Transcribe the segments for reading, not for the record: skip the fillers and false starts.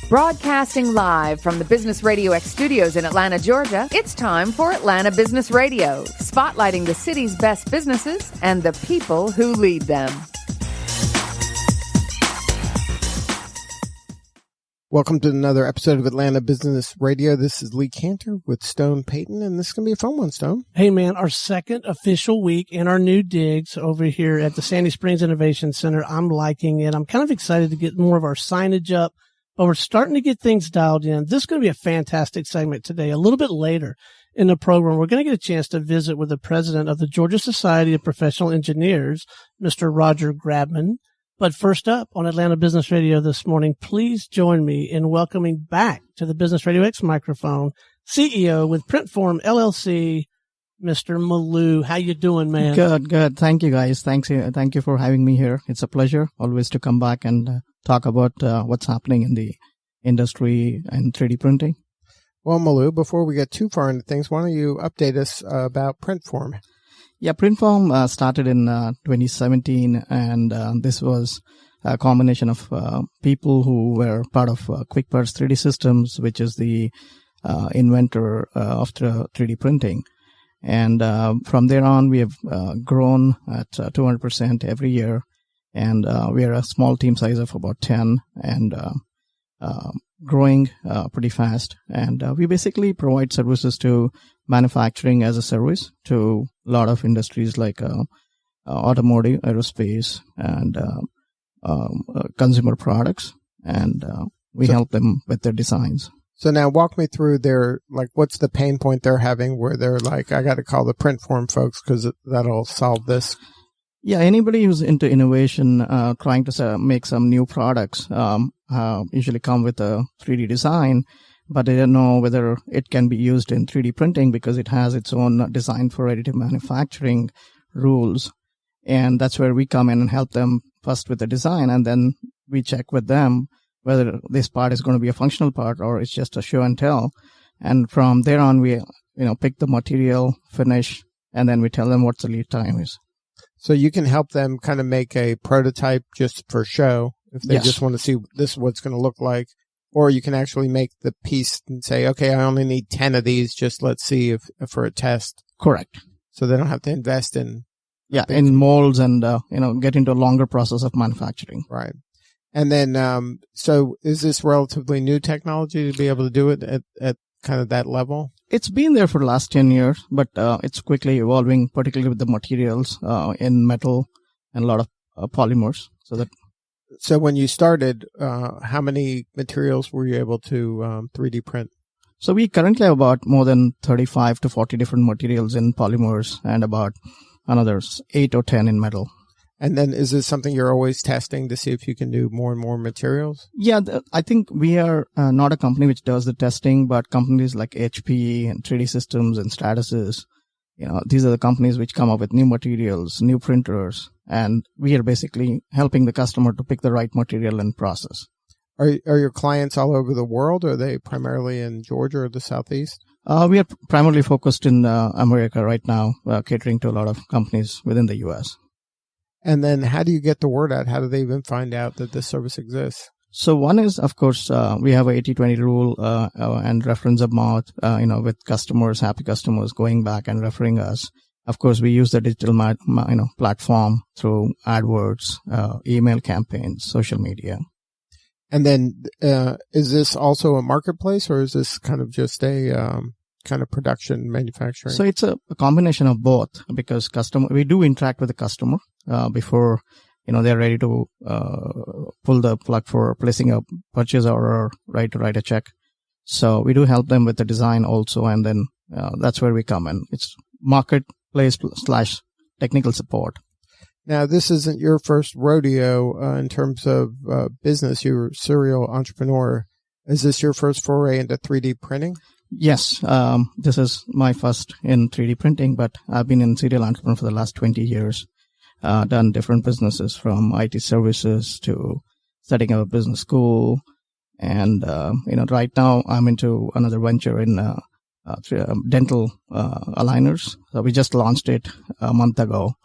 Broadcasting live from the Business Radio X studios in Atlanta, Georgia, it's time for Atlanta Business Radio, spotlighting the city's best businesses and the people who lead them. Welcome to another episode of Atlanta Business Radio. This is Lee Cantor with Stone Payton, and this is going to be a fun one, Stone. Hey, man, our second official week in our new digs over here at the Sandy Springs Innovation Center. I'm liking it. I'm kind of excited to get more of our signage up, but we're starting to get things dialed in. This is going to be a fantastic segment today. A little bit later in the program, we're going to get a chance to visit with the president of the Georgia Society of Professional Engineers, Mr. Roger Grabman. But first up on Atlanta Business Radio this morning, please join me in welcoming back to the Business Radio X microphone, CEO with PrintForm LLC, Mr. Mallu. How you doing, man? Good. Thank you, guys. Thank you for having me here. It's a pleasure always to come back and talk about what's happening in the industry and 3D printing. Well, Mallu, before we get too far into things, why don't you update us about PrintForm? Yeah, PrintForm started in 2017, and this was a combination of people who were part of QuickParts 3D Systems, which is the inventor of 3D printing. And from there on, we have grown at 200% every year, and we are a small team size of about 10 and growing pretty fast. And we basically provide services to manufacturing as a service to a lot of industries like automotive, aerospace, and consumer products. And we help them with their designs. So now walk me through what's the pain point they're having where they're like, I got to call the PrintForm folks because that'll solve this. Yeah, anybody who's into innovation, trying to make some new products, usually come with a 3D design, but they don't know whether it can be used in 3D printing because it has its own design for additive manufacturing rules. And that's where we come in and help them first with the design, and then we check with them whether this part is going to be a functional part or it's just a show and tell. And from there on, we pick the material, finish, and then we tell them what the lead time is. So you can help them kind of make a prototype just for show if they just want to see this is what it's going to look like. Or you can actually make the piece and say, okay, I only need 10 of these. Just let's see if for a test. Correct. So they don't have to invest in. Yeah, in molds and, get into a longer process of manufacturing. Right. And then, so is this relatively new technology to be able to do it at kind of that level? It's been there for the last 10 years, but it's quickly evolving, particularly with the materials in metal and a lot of polymers. So when you started, how many materials were you able to 3D print? So we currently have about more than 35 to 40 different materials in polymers and about another 8 or 10 in metal. And then is this something you're always testing to see if you can do more and more materials? Yeah, I think we are not a company which does the testing, but companies like HPE and 3D Systems and Stratasys, these are the companies which come up with new materials, new printers, and we are basically helping the customer to pick the right material and process. Are your clients all over the world, or are they primarily in Georgia or the Southeast? We are primarily focused in America right now, catering to a lot of companies within the U.S. And then how do you get the word out? How do they even find out that this service exists? So one is, of course, we have a 80-20 rule and reference of mouth, with customers, happy customers going back and referring us. Of course, we use the digital platform through AdWords, email campaigns, social media. And then is this also a marketplace, or is this kind of just a kind of production manufacturing? So it's a combination of both, because we do interact with the customer before they're ready to pull the plug for placing a purchase order, right, to write a check. So we do help them with the design also, and then that's where we come in. It's marketplace / technical support. Now, this isn't your first rodeo in terms of business. You're a serial entrepreneur. Is this your first foray into 3D printing? Yes, this is my first in 3D printing, but I've been in serial entrepreneur for the last 20 years. Done different businesses from IT services to setting up a business school. And, right now I'm into another venture in dental aligners. So we just launched it a month ago.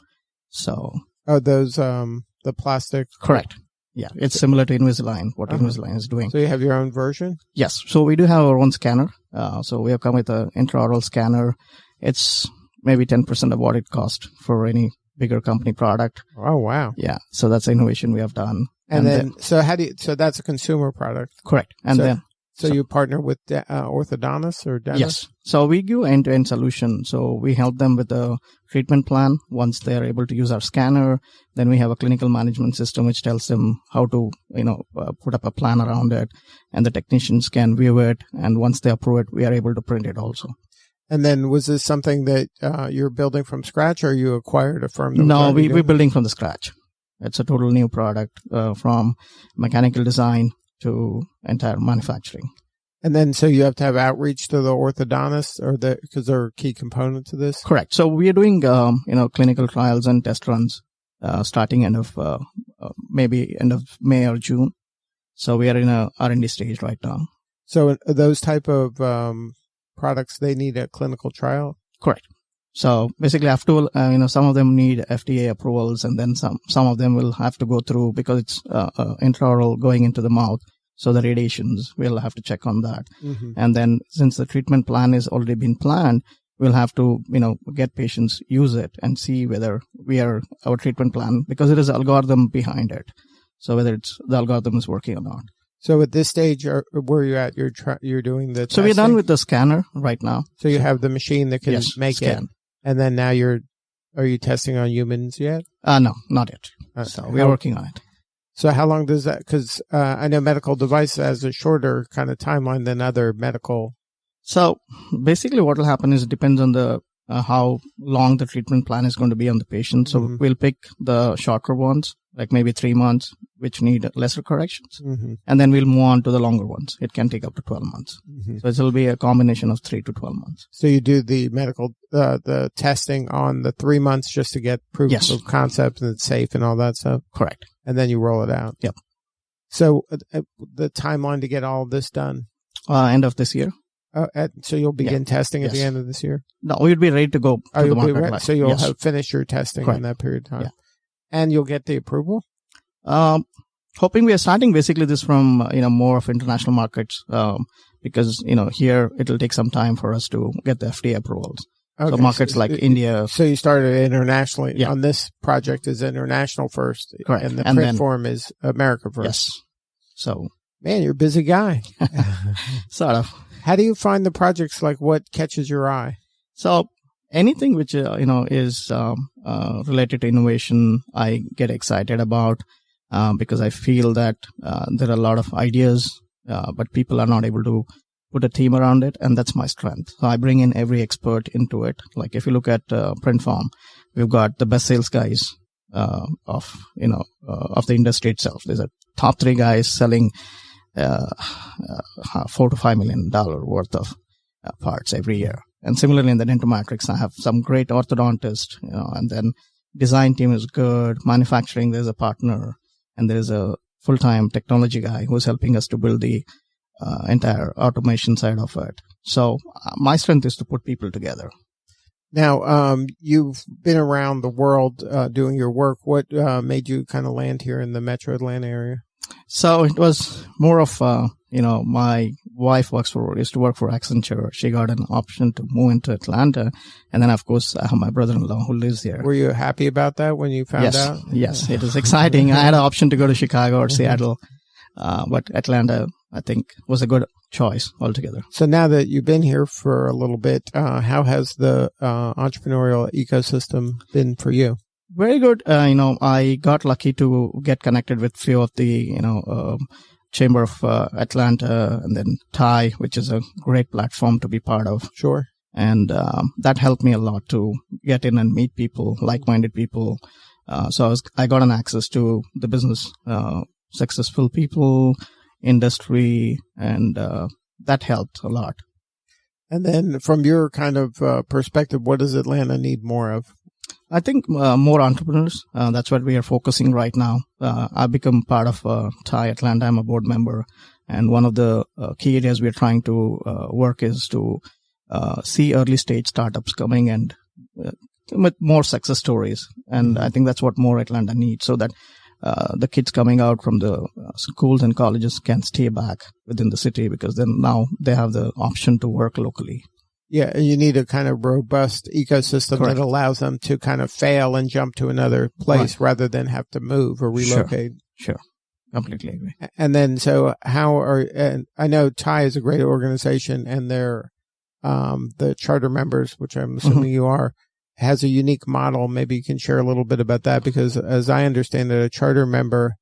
So. Oh, those, the plastic. Correct. Yeah, it's similar to Invisalign, what Invisalign is doing. So you have your own version? Yes. So we do have our own scanner. So we have come with an intraoral scanner. It's maybe 10% of what it costs for any bigger company product. Oh, wow. Yeah. So that's the innovation we have done. And then so that's a consumer product? Correct. And So you partner with orthodontists or dentists? Yes. So we give end-to-end solution. So we help them with the treatment plan. Once they're able to use our scanner, then we have a clinical management system which tells them how to, put up a plan around it, and the technicians can view it. And once they approve it, we are able to print it also. And then was this something that you're building from scratch, or you acquired a firm? No, we're building from the scratch. It's a total new product from mechanical design to entire manufacturing. And then, so you have to have outreach to the orthodontists, because they're a key component to this? Correct. So we are doing, clinical trials and test runs, starting maybe end of May or June. So we are in a R&D stage right now. So those type of, products, they need a clinical trial? Correct. So basically, after some of them need FDA approvals, and then some of them will have to go through, because it's intraoral going into the mouth. So the radiations, we'll have to check on that. Mm-hmm. And then since the treatment plan is already been planned, we'll have to, get patients use it and see whether our treatment plan, because it is an algorithm behind it. So whether the algorithm is working or not. So at this stage, where you at? You're doing the testing? So we're done with the scanner right now. So you have the machine that can make scan. It. And then now are you testing on humans yet? No, not yet. So we're working on it. So how long does that, because I know medical device has a shorter kind of timeline than other medical. So basically what will happen is it depends on the how long the treatment plan is going to be on the patient. So we'll pick the shorter ones, like maybe 3 months, which need lesser corrections. Mm-hmm. And then we'll move on to the longer ones. It can take up to 12 months. Mm-hmm. So it'll be a combination of 3 to 12 months. So you do the medical, the testing on the 3 months just to get proof of concept and it's safe and all that stuff? Correct. And then you roll it out? Yep. So the timeline to get all this done? End of this year. So you'll begin testing at the end of this year? No, we'll be ready to go to the market. So you'll have finished your testing in that period of time? Yeah. And you'll get the approval? Hoping we are starting basically this from, more of international markets, because, here it'll take some time for us to get the FDA approvals. Okay. So markets like India. So you started internationally on this project is international first. Correct. And the PrintForm is America first. Yes. So. Man, you're a busy guy. Sort of. How do you find the projects? Like what catches your eye? So anything which, is related to innovation, I get excited about because I feel that there are a lot of ideas, but people are not able to put a team around it, and that's my strength. So I bring in every expert into it. Like if you look at PrintForm, we've got the best sales guys of the industry itself. There's a top 3 guys selling $4 to $5 million worth of parts every year. And similarly in the dental matrix, I have some great orthodontists, and then design team is good. Manufacturing, there's a partner, and there's a full-time technology guy who's helping us to build the entire automation side of it. So my strength is to put people together. Now, you've been around the world doing your work. What made you kind of land here in the Metro Atlanta area? So it was more of, my wife used to work for Accenture. She got an option to move into Atlanta. And then, of course, I have my brother-in-law who lives here. Were you happy about that when you found out? Yes, it is exciting. I had an option to go to Chicago or Seattle. But Atlanta, I think, was a good choice altogether. So now that you've been here for a little bit, how has the entrepreneurial ecosystem been for you? Very good. I got lucky to get connected with few of the, Chamber of Atlanta, and then TIE, which is a great platform to be part of. Sure. And that helped me a lot to get in and meet people, like-minded people. So I got an access to the business, successful people, industry, and that helped a lot. And then from your kind of perspective, what does Atlanta need more of? I think more entrepreneurs. That's what we are focusing right now. I've become part of TIE Atlanta. I'm a board member. And one of the key areas we're trying to work is to see early stage startups coming and with more success stories. And I think that's what more Atlanta needs, so that the kids coming out from the schools and colleges can stay back within the city, because then now they have the option to work locally. Yeah, you need a kind of robust ecosystem Correct. that allows them to kind of fail and jump to another place rather than have to move or relocate. Sure. Completely agree. And then, so and I know TIE is a great organization, and they're, the charter members, which I'm assuming you are, has a unique model. Maybe you can share a little bit about that, because as I understand it, a charter member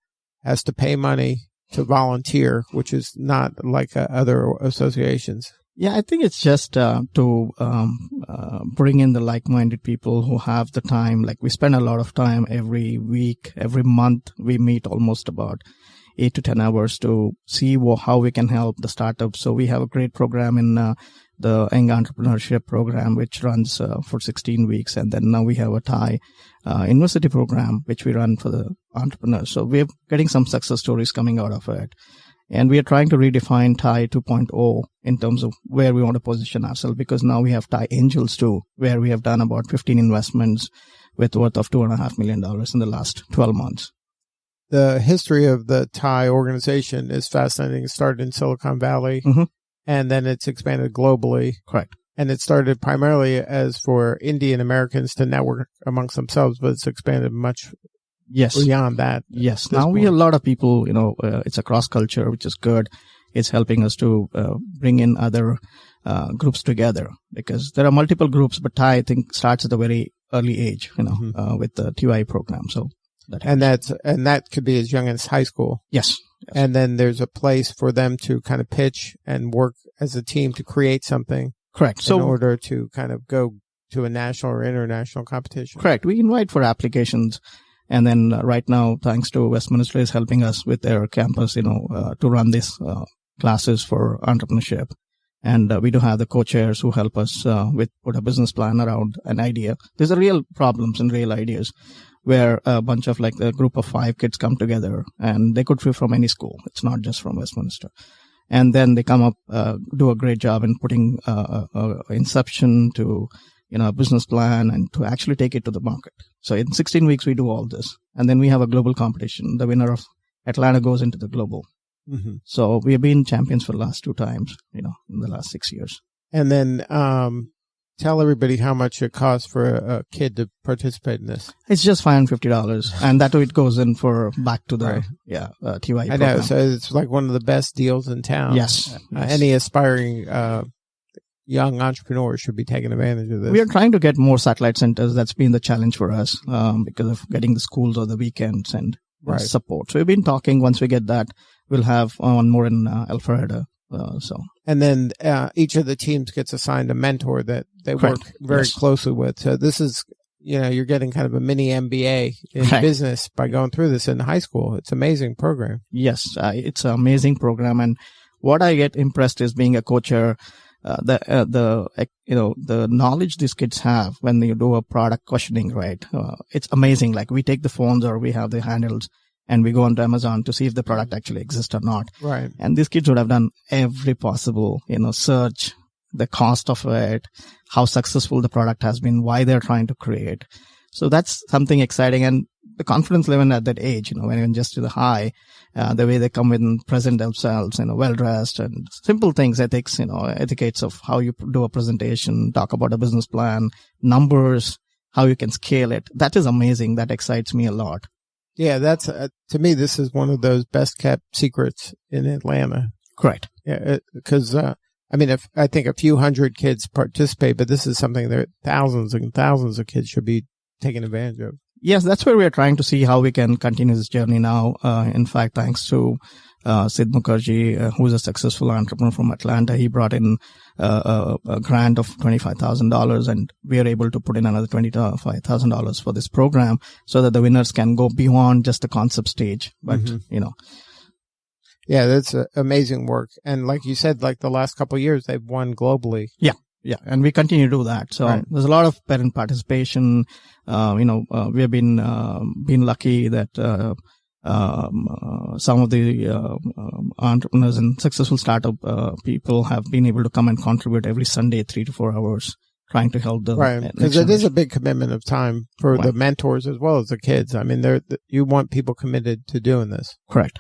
has to pay money to volunteer, which is not like other associations. Yeah, I think it's just to bring in the like-minded people who have the time. Like, we spend a lot of time every week, every month. We meet almost about 8 to 10 hours to see how we can help the startups. So we have a great program in the Young Entrepreneurship Program, which runs for 16 weeks. And then now we have a TIE university program, which we run for the entrepreneurs. So we're getting some success stories coming out of it. And we are trying to redefine TIE 2.0 in terms of where we want to position ourselves, because now we have TIE Angels too, where we have done about 15 investments with worth of $2.5 million in the last 12 months. The history of the TIE organization is fascinating. It started in Silicon Valley, and then it's expanded globally. Correct. And it started primarily as for Indian Americans to network amongst themselves, but it's expanded much beyond that. Yes. Now we have a lot of people, it's a cross culture, which is good. It's helping us to bring in other groups together, because there are multiple groups, but TIE, I think, starts at a very early age, with the TY program. So that could be as young as high school. Yes. And then there's a place for them to kind of pitch and work as a team to create something. Correct. In order to kind of go to a national or international competition. Correct. We invite for applications. And then right now, thanks to Westminster is helping us with their campus, to run these classes for entrepreneurship. And we do have the co-chairs who help us put a business plan around an idea. These are real problems and real ideas where a bunch of like the group of 5 kids come together, and they could be from any school. It's not just from Westminster. And then they come up, do a great job in putting inception to a business plan and to actually take it to the market. So in 16 weeks, we do all this. And then we have a global competition. The winner of Atlanta goes into the global. Mm-hmm. So we have been champions for the last 2 times, in the last 6 years. And then tell everybody how much it costs for a kid to participate in this. It's just $550. And that it goes in for back to the TY program. I know. So it's like one of the best deals in town. Yes. Any aspiring young entrepreneurs should be taking advantage of this. We are trying to get more satellite centers. That's been the challenge for us because of getting the schools or the weekends and support. So we've been talking. Once we get that, we'll have one more in Alpharetta. And then each of the teams gets assigned a mentor that they work very closely with. So this is, you're getting kind of a mini MBA in business by going through this in high school. It's an amazing program. Yes, it's an amazing program. And what I get impressed is being a co-chair. The knowledge these kids have when you do a product questioning, right? It's amazing. Like we take the phones or we have the handles and we go onto Amazon to see if the product actually exists or not. Right. And these kids would have done every possible, search, the cost of it, how successful the product has been, why they're trying to create. So that's something exciting. And the confidence level at that age, when even just to the high, the way they come in, present themselves, well dressed and simple things, ethics, etiquettes of how you do a presentation, talk about a business plan, numbers, how you can scale it. That is amazing. That excites me a lot. Yeah, that's, to me, this is one of those best kept secrets in Atlanta. Correct. Yeah, because, I think a few hundred kids participate, but this is something that thousands and thousands of kids should be taking advantage of. Yes, that's where we are trying to see how we can continue this journey now. In fact, thanks to Sid Mukherjee, who's a successful entrepreneur from Atlanta. He brought in a grant of $25,000, and we are able to put in another $25,000 for this program so that the winners can go beyond just the concept stage. But, Yeah, that's amazing work. And like you said, like the last couple of years, they've won globally. Yeah, and we continue to do that. So there's a lot of parent participation. We have been lucky that some of the entrepreneurs and successful startup people have been able to come and contribute every Sunday 3 to 4 hours trying to help them. Right, because it is a big commitment of time for the mentors as well as the kids. I mean, you want people committed to doing this. Correct.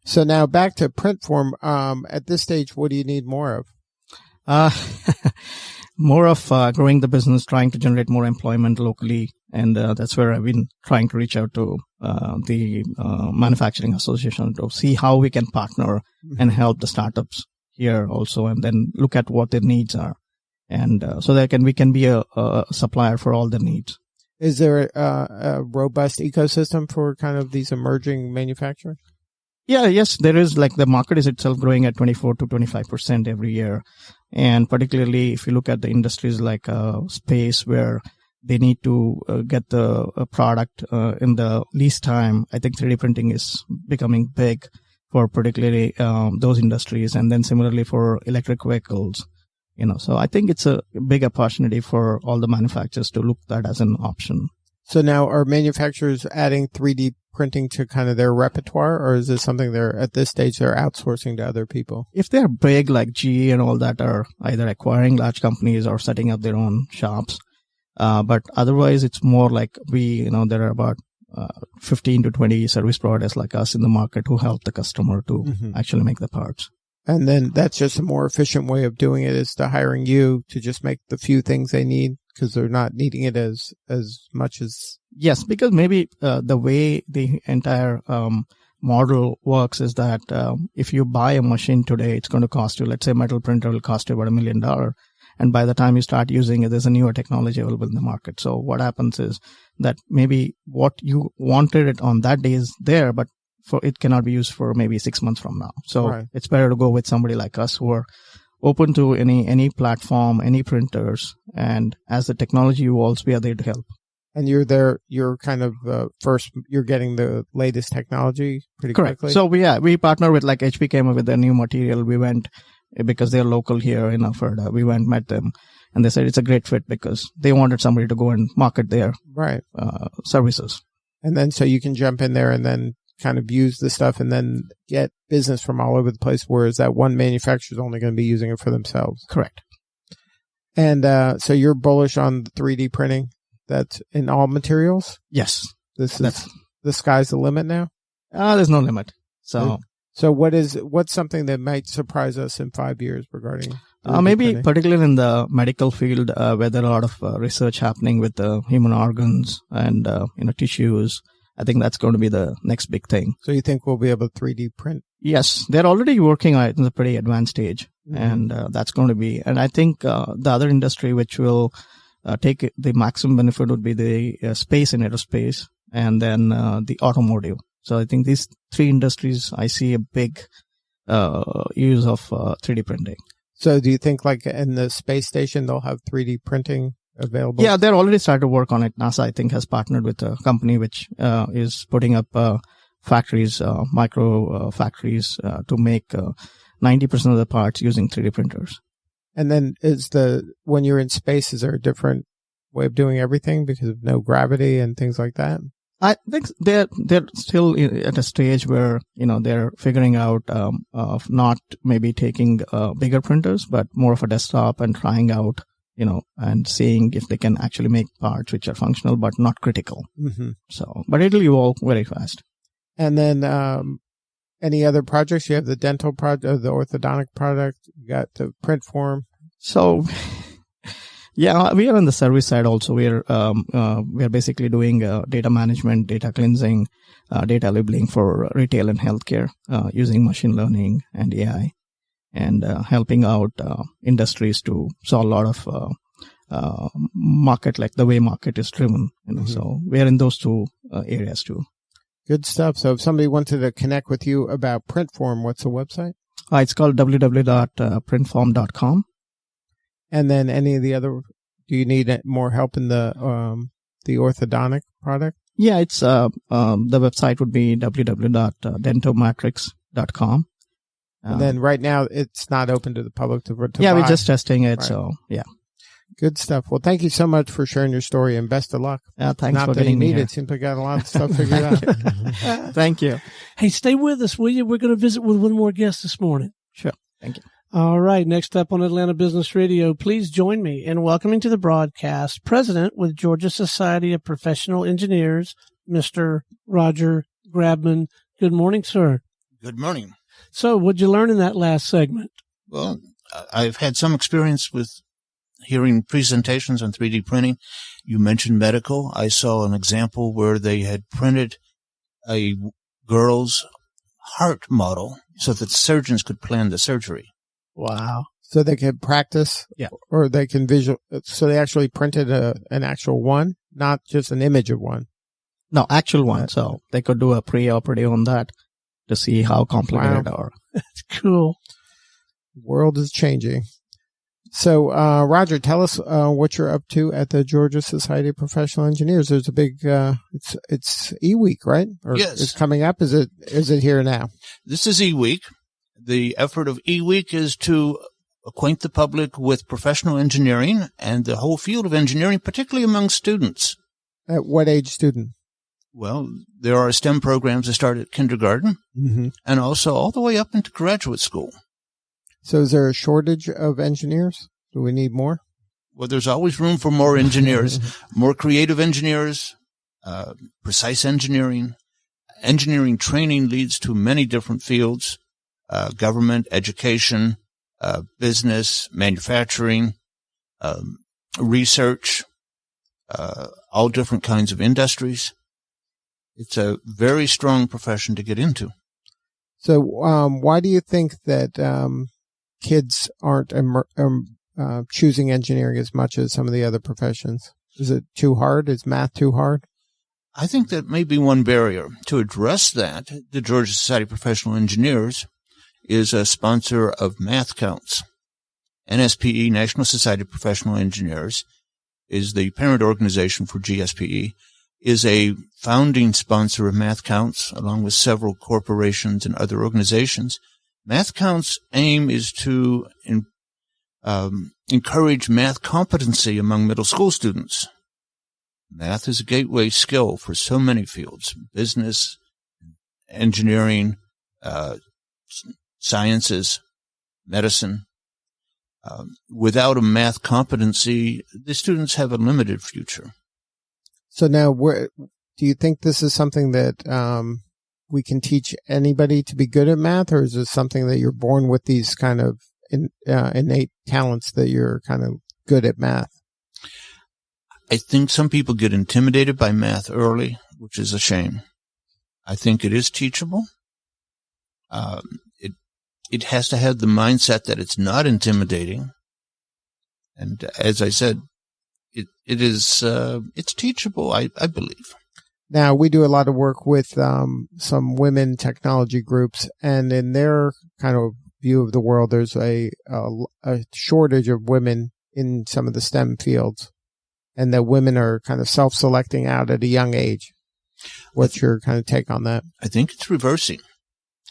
So now back to PrintForm. At this stage, what do you need more of? More of growing the business, trying to generate more employment locally. And that's where I've been trying to reach out to the Manufacturing Association to see how we can partner and help the startups here also, and then look at what their needs are. And so that we can be a supplier for all their needs. Is there a robust ecosystem for kind of these emerging manufacturers? Yeah, yes, there is. Like the market is itself growing at 24 to 25% every year. And particularly if you look at the industries like space where they need to get the product in the least time, I think 3D printing is becoming big for particularly those industries. And then similarly for electric vehicles, so I think it's a big opportunity for all the manufacturers to look at that as an option. So now are manufacturers adding 3D printing to kind of their repertoire, or is this something at this stage they're outsourcing to other people? If they're big like GE and all that are either acquiring large companies or setting up their own shops. But otherwise it's more like there are about 15 to 20 service providers like us in the market who help the customer to actually make the parts. And then that's just a more efficient way of doing it, is to hiring you to just make the few things they need because they're not needing it as much as... Yes, because maybe the way the entire model works is that if you buy a machine today, it's going to cost you, let's say metal printer will cost you about $1 million. And by the time you start using it, there's a newer technology available in the market. So what happens is that maybe what you wanted it on that day is there, but it cannot be used for maybe 6 months from now. So It's better to go with somebody like us who are open to any platform, any printers. And as the technology evolves, we are there to help. And you're kind of you're getting the latest technology pretty quickly? So we partner with, like HP came up with a new material. We went, because they're local here in Alberta, we went, met them, and they said it's a great fit because they wanted somebody to go and market their services. And then so you can jump in there and then kind of use the stuff and then get business from all over the place, whereas that one manufacturer is only going to be using it for themselves. Correct. And so you're bullish on 3D printing? That's in all materials? Yes. The sky's the limit now? There's no limit. So what's something that might surprise us in 5 years regarding maybe printing? Particularly in the medical field, where there are a lot of research happening with human organs and tissues. I think that's going to be the next big thing. So you think we'll be able to 3D print? Yes, they're already working on it in a pretty advanced stage, and that's going to be. And I think the other industry which will take the maximum benefit would be the space and aerospace, and then the automotive. So I think these three industries, I see a big use of 3D printing. So do you think like in the space station, they'll have 3D printing available? Yeah, they're already started to work on it. NASA, I think, has partnered with a company which is putting up factories, micro factories to make 90% of the parts using 3D printers. And then when you're in space, is there a different way of doing everything because of no gravity and things like that? I think they're still at a stage where, they're figuring out of not maybe taking bigger printers, but more of a desktop and trying out, and seeing if they can actually make parts which are functional but not critical. So, but it'll evolve very fast. And then any other projects? You have the dental project, the orthodontic product. You got the PrintForm. So, yeah, we are on the service side also. We are basically doing data management, data cleansing, data labeling for retail and healthcare using machine learning and AI, and helping out industries to solve a lot of market, like the way market is driven. So we are in those two areas too. Good stuff. So if somebody wanted to connect with you about PrintForm, what's the website? It's called www.printform.com. And then any of the other, do you need more help in the orthodontic product? Yeah, it's the website would be www.dentomatrix.com. And then right now it's not open to the public to yeah, buy. We're just testing it. Right. So yeah. Good stuff. Well, thank you so much for sharing your story and best of luck. Thanks for getting me here. It seems like I got a lot of stuff figured out. Thank you. Hey, stay with us, will you? We're going to visit with one more guest this morning. Sure. Thank you. All right. Next up on Atlanta Business Radio, please join me in welcoming to the broadcast President with Georgia Society of Professional Engineers, Mr. Roger Grabman. Good morning, sir. Good morning. So what'd you learn in that last segment? Well, I've had some experience with hearing presentations on 3D printing. You mentioned medical. I saw an example where they had printed a girl's heart model so that surgeons could plan the surgery. Wow. So they can practice? Yeah. Or they can so they actually printed an actual one, not just an image of one? No, actual one. So they could do a pre-operative on that to see how complicated or. That's cool. The world is changing. So, Roger, tell us what you're up to at the Georgia Society of Professional Engineers. There's a big, it's E-Week, right? Or yes. It's coming up. Is it here now? This is E-Week. The effort of E-Week is to acquaint the public with professional engineering and the whole field of engineering, particularly among students. At what age student? Well, there are STEM programs that start at kindergarten and also all the way up into graduate school. So is there a shortage of engineers? Do we need more? Well, there's always room for more engineers, more creative engineers, precise engineering. Engineering training leads to many different fields, government, education, business, manufacturing, research, all different kinds of industries. It's a very strong profession to get into. So why do you think that kids aren't choosing engineering as much as some of the other professions? Is it too hard? Is math too hard? I think that may be one barrier. To address that, the Georgia Society of Professional Engineers is a sponsor of Math Counts. NSPE, National Society of Professional Engineers, is the parent organization for GSPE, is a founding sponsor of Math Counts, along with several corporations and other organizations. Math Counts' aim is to encourage math competency among middle school students. Math is a gateway skill for so many fields: business, engineering, sciences, medicine. Without a math competency, the students have a limited future. So now, do you think this is something that we can teach anybody to be good at math, or is this something that you're born with these kind of innate talents that you're kind of good at math? I think some people get intimidated by math early, which is a shame. I think it is teachable. It has to have the mindset that it's not intimidating. And as I said, it's teachable, I believe. Now, we do a lot of work with some women technology groups, and in their kind of view of the world, there's a shortage of women in some of the STEM fields, and that women are kind of self-selecting out at a young age. What's your kind of take on that? I think it's reversing.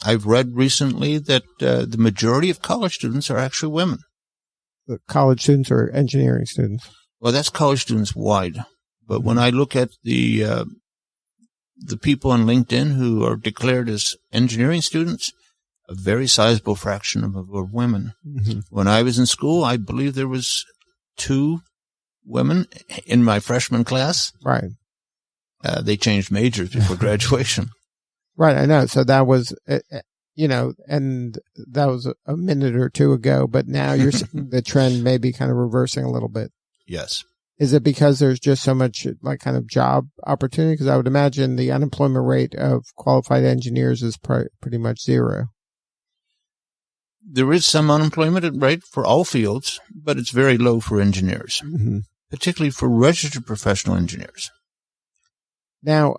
I've read recently that the majority of college students are actually women. The college students or engineering students? Well, that's college students wide. But when I look at the people on LinkedIn who are declared as engineering students, a very sizable fraction of them are women. Mm-hmm. When I was in school, I believe there was 2 women in my freshman class. Right. They changed majors before graduation. Right, I know. So that was, and that was a minute or 2 ago, but now you're seeing the trend maybe kind of reversing a little bit. Yes. Is it because there's just so much like kind of job opportunity? Because I would imagine the unemployment rate of qualified engineers is pretty much 0. There is some unemployment rate for all fields, but it's very low for engineers, particularly for registered professional engineers. Now,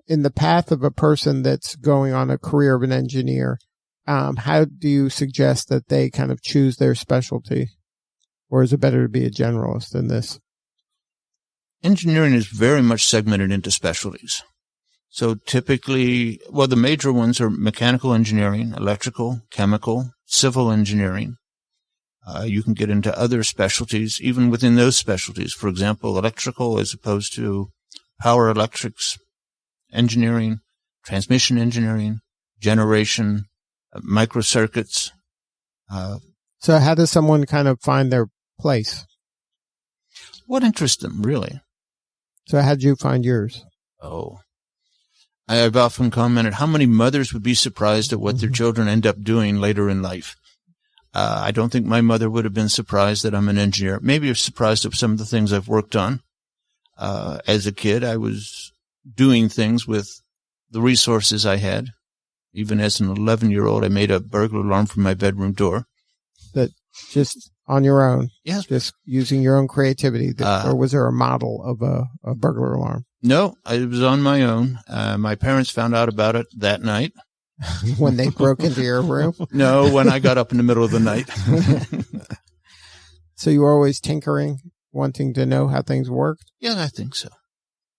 in the path of a person that's going on a career of an engineer, how do you suggest that they kind of choose their specialty? Or is it better to be a generalist in this? Engineering is very much segmented into specialties. So typically, the major ones are mechanical engineering, electrical, chemical, civil engineering. You can get into other specialties, even within those specialties. For example, electrical as opposed to power electrics, engineering, transmission engineering, generation, microcircuits, So how does someone kind of find their place? What interests them, really? So how did you find yours? Oh, I've often commented how many mothers would be surprised at what their children end up doing later in life. I don't think my mother would have been surprised that I'm an engineer. Maybe surprised at some of the things I've worked on. As a kid, I was doing things with the resources I had. Even as an 11-year-old, I made a burglar alarm from my bedroom door. That just on your own? Yes. Just using your own creativity? Or was there a model of a burglar alarm? No, it was on my own. My parents found out about it that night. When they broke into your room? No, when I got up in the middle of the night. So you were always tinkering, wanting to know how things worked? Yeah, I think so.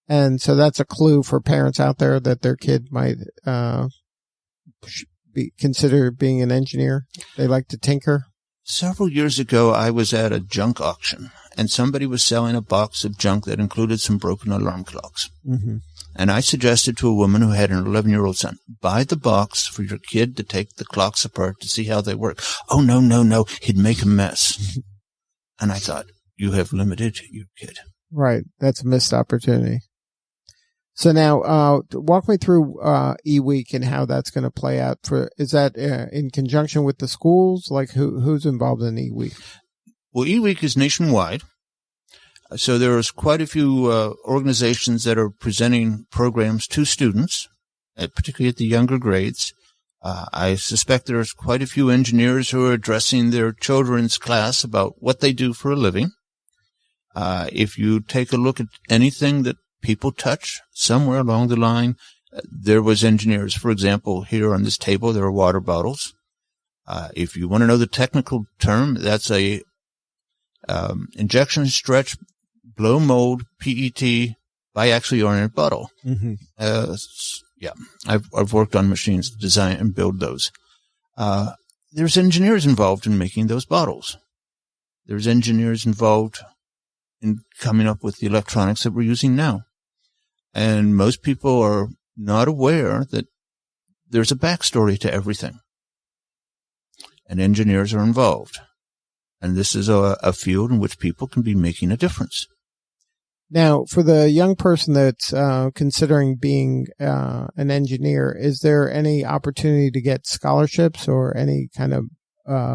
And so that's a clue for parents out there that their kid might consider being an engineer. They like to tinker. Several years ago, I was at a junk auction, and somebody was selling a box of junk that included some broken alarm clocks. Mm-hmm. And I suggested to a woman who had an 11-year-old son, buy the box for your kid to take the clocks apart to see how they work. Oh, no, he'd make a mess. And I thought, you have limited your kid. Right. That's a missed opportunity. So now, walk me through eWeek and how that's going to play out. Is that in conjunction with the schools? Like who's involved in eWeek? Well, eWeek is nationwide. So there's quite a few organizations that are presenting programs to students, particularly at the younger grades. I suspect there's quite a few engineers who are addressing their children's class about what they do for a living. If you take a look at anything that people touch somewhere along the line, there was engineers. For example, here on this table, there are water bottles. If you want to know the technical term, that's a injection stretch blow mold PET biaxially oriented bottle. Mm-hmm. Yeah, I've worked on machines to design and build those. There's engineers involved in making those bottles. There's engineers involved in coming up with the electronics that we're using now. And most people are not aware that there's a backstory to everything. And engineers are involved. And this is a field in which people can be making a difference. Now, for the young person that's considering being an engineer, is there any opportunity to get scholarships or any kind of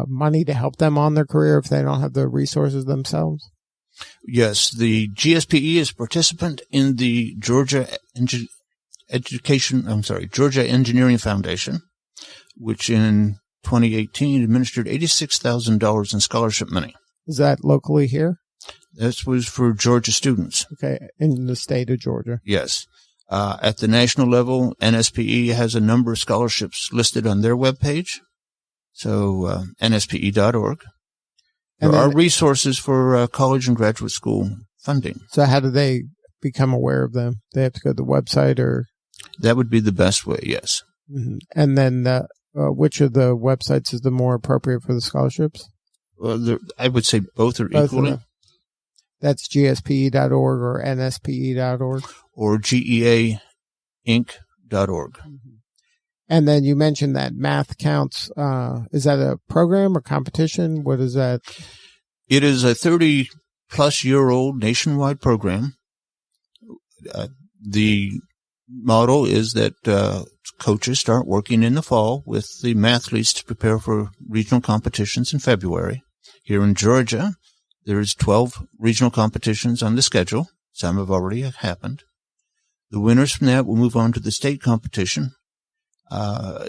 money to help them on their career if they don't have the resources themselves? Yes, the GSPE is a participant in the Georgia Engineering Foundation, which in 2018 administered $86,000 in scholarship money. Is that locally here? This was for Georgia students. Okay, in the state of Georgia. Yes. At the national level, NSPE has a number of scholarships listed on their webpage. So, nspe.org. There are resources for college and graduate school funding. So how do they become aware of them? They have to go to the website or? That would be the best way, yes. Mm-hmm. And then which of the websites is the more appropriate for the scholarships? Well, I would say both are equally. That's GSPE.org or NSPE.org? Or GEAinc.org. Mm-hmm. And then you mentioned that Math Counts. Is that a program or competition? What is that? It is a 30-plus-year-old nationwide program. The model is that coaches start working in the fall with the mathletes to prepare for regional competitions in February. Here in Georgia, there's 12 regional competitions on the schedule. Some have already happened. The winners from that will move on to the state competition.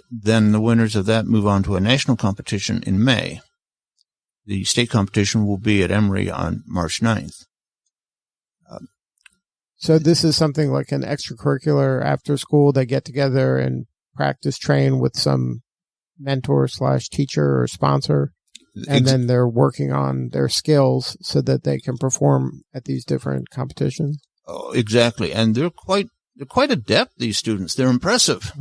Then the winners of that move on to a national competition in May. The state competition will be at Emory on March 9th. So this is something like an extracurricular after school. They get together and practice train with some mentor / teacher or sponsor. And then they're working on their skills so that they can perform at these different competitions. Oh, exactly. And they're quite adept, these students. They're impressive.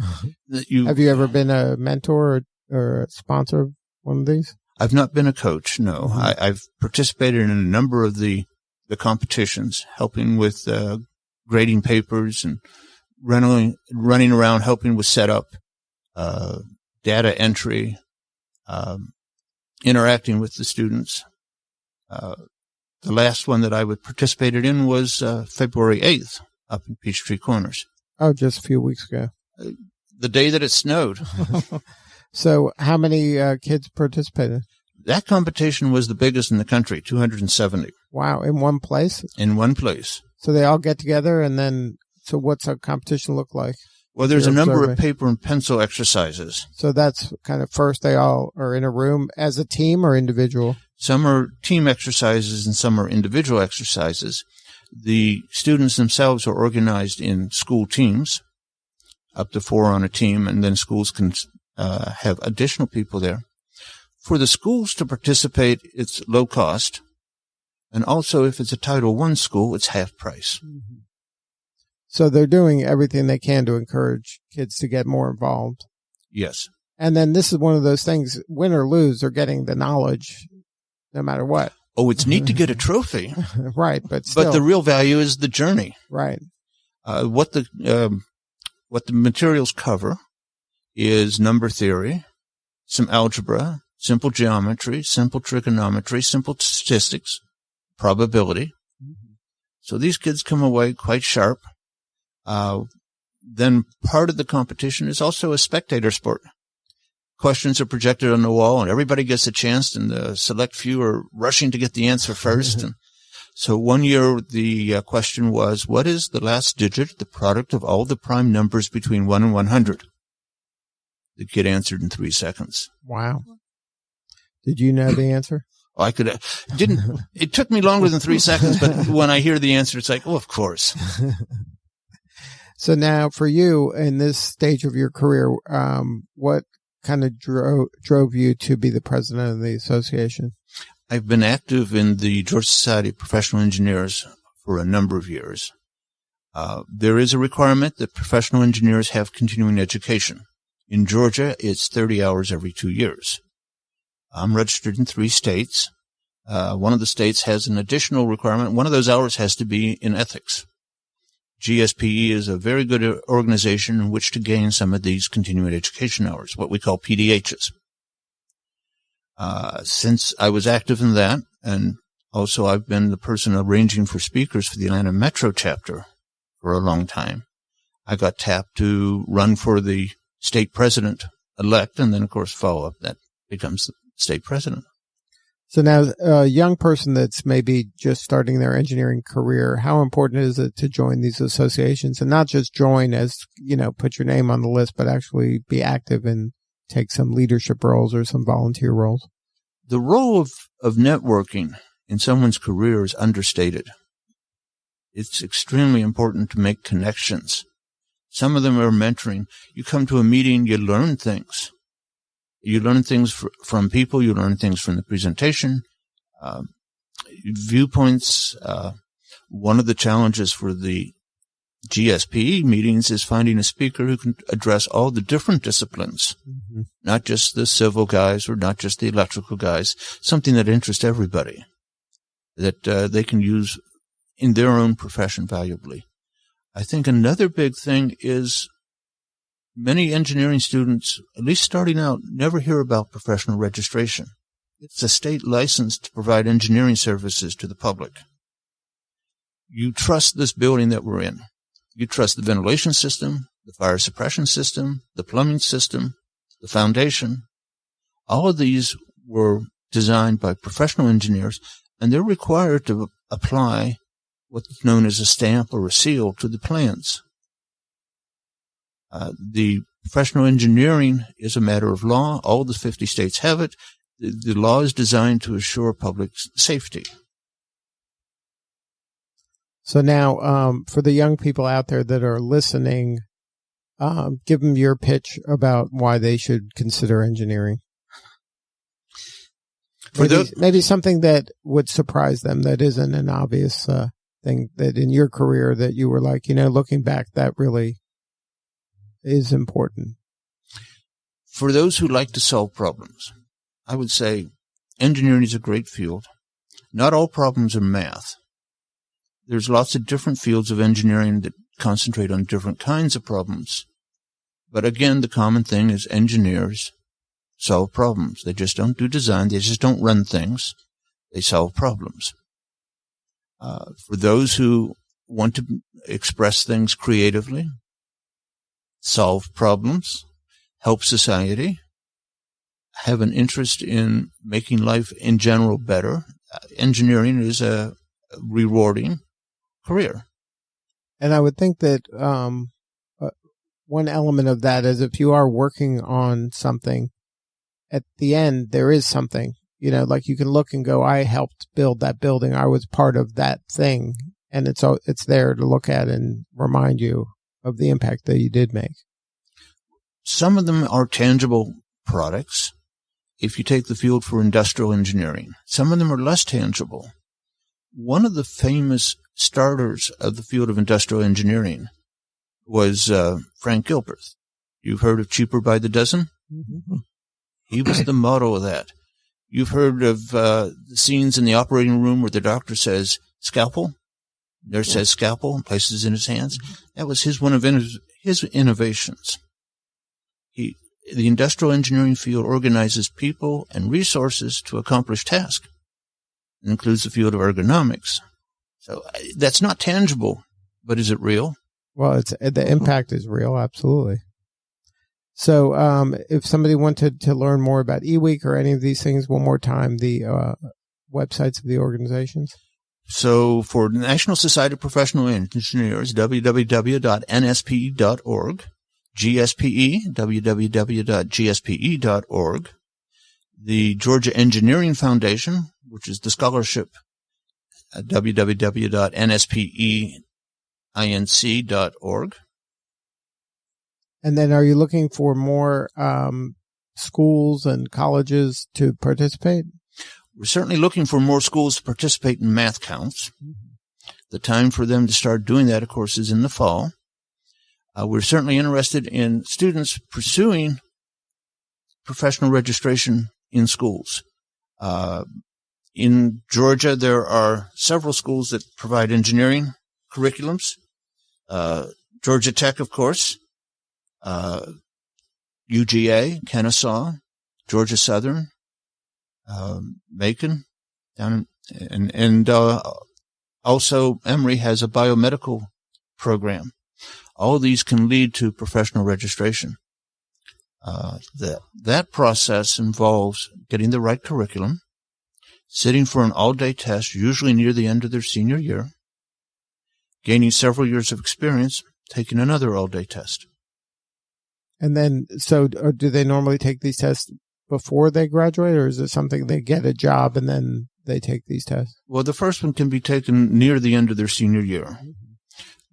Have you ever been a mentor or a sponsor of one of these? I've not been a coach, no. Mm-hmm. I've participated in a number of the competitions, helping with grading papers and running around helping with setup, data entry, interacting with the students. The last one that I participated in was February 8th up in Peachtree Corners. Oh, just a few weeks ago. The day that it snowed. So how many kids participated? That competition was the biggest in the country, 270. Wow, in one place? In one place. So they all get together, and then, so what's a competition look like? Well, there's a number of paper and pencil exercises. So that's kind of first they all are in a room as a team or individual? Some are team exercises and some are individual exercises. The students themselves are organized in school teams, up to 4 on a team, and then schools can have additional people there. For the schools to participate, it's low cost. And also, if it's a Title I school, it's half price. Mm-hmm. So they're doing everything they can to encourage kids to get more involved. Yes. And then this is one of those things, win or lose, they're getting the knowledge no matter what. Oh, it's neat to get a trophy. Right, but still. But the real value is the journey. Right. What the materials cover is number theory, some algebra, simple geometry, simple trigonometry, simple statistics, probability. Mm-hmm. So these kids come away quite sharp. Then part of the competition is also a spectator sport. Questions are projected on the wall and everybody gets a chance, and the select few are rushing to get the answer first. And so one year the question was, what is the last digit, the product of all the prime numbers between 1 and 100? The kid answered in 3 seconds. Wow. Did you know the answer? I it took me longer than 3 seconds, but when I hear the answer, it's like, oh, of course. So now for you in this stage of your career, what kind of drove you to be the president of the association? I've been active in the Georgia Society of Professional Engineers for a number of years. There is a requirement that professional engineers have continuing education. In Georgia, it's 30 hours every 2 years. I'm registered in 3 states. One of the states has an additional requirement. One of those hours has to be in ethics. GSPE is a very good organization in which to gain some of these continuing education hours, what we call PDHs. Since I was active in that, and also I've been the person arranging for speakers for the Atlanta Metro chapter for a long time, I got tapped to run for the state president-elect, and then, of course, follow up. That becomes the state president. So now a young person that's maybe just starting their engineering career, how important is it to join these associations and not just join as, put your name on the list, but actually be active and take some leadership roles or some volunteer roles? The role of networking in someone's career is understated. It's extremely important to make connections. Some of them are mentoring. You come to a meeting, you learn things. You learn things from people. You learn things from the presentation, viewpoints. One of the challenges for the GSPE meetings is finding a speaker who can address all the different disciplines, mm-hmm. not just the civil guys or not just the electrical guys, something that interests everybody, that they can use in their own profession valuably. I think another big thing is many engineering students, at least starting out, never hear about professional registration. It's a state license to provide engineering services to the public. You trust this building that we're in. You trust the ventilation system, the fire suppression system, the plumbing system, the foundation. All of these were designed by professional engineers, and they're required to apply what's known as a stamp or a seal to the plans. The professional engineering is a matter of law. All the 50 states have it. The law is designed to assure public safety. So now, for the young people out there that are listening, give them your pitch about why they should consider engineering. Maybe something that would surprise them that isn't an obvious thing that in your career that you were like, looking back, that really is important. For those who like to solve problems, I would say engineering is a great field. Not all problems are math. There's lots of different fields of engineering that concentrate on different kinds of problems. But again, the common thing is engineers solve problems. They just don't do design. They just don't run things. They solve problems. For those who want to express things creatively, solve problems, help society, have an interest in making life in general better, engineering is a rewarding career. And I would think that one element of that is if you are working on something, at the end, there is something. You know, like you can look and go, I helped build that building. I was part of that thing. And it's there to look at and remind you of the impact that you did make. Some of them are tangible products. If you take the field for industrial engineering, some of them are less tangible. One of the famous starters of the field of industrial engineering was Frank Gilbreth. You've heard of Cheaper by the Dozen? Mm-hmm. He was the model of that. You've heard of the scenes in the operating room where the doctor says, scalpel? Nurse says scalpel and places it in his hands. That was one of his innovations. The industrial engineering field organizes people and resources to accomplish tasks. It includes the field of ergonomics. So that's not tangible, but is it real? Well, the impact is real, absolutely. So if somebody wanted to learn more about eWeek or any of these things, one more time, the websites of the organizations. So for the National Society of Professional Engineers, www.nspe.org, GSPE, www.gspe.org, the Georgia Engineering Foundation, which is the scholarship, www.nspeinc.org. And then are you looking for more schools and colleges to participate? We're certainly looking for more schools to participate in math counts. Mm-hmm. The time for them to start doing that, of course, is in the fall. We're certainly interested in students pursuing professional registration in schools. In Georgia, there are several schools that provide engineering curriculums. Georgia Tech, of course, UGA, Kennesaw, Georgia Southern, Macon, and also Emory has a biomedical program. All of these can lead to professional registration. That process involves getting the right curriculum, sitting for an all-day test, usually near the end of their senior year, gaining several years of experience, taking another all-day test. And then, so do they normally take these tests before they graduate, or is it something they get a job and then they take these tests? Well, the first one can be taken near the end of their senior year. Mm-hmm.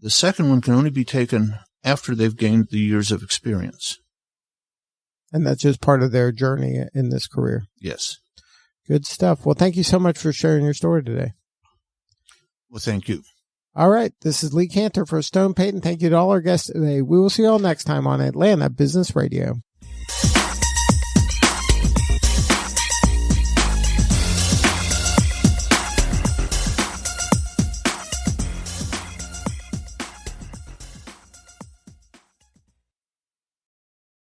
The second one can only be taken after they've gained the years of experience. And that's just part of their journey in this career. Yes. Good stuff. Well, thank you so much for sharing your story today. Well, thank you. All right. This is Lee Cantor for Stone Payton. Thank you to all our guests today. We will see you all next time on Atlanta Business Radio.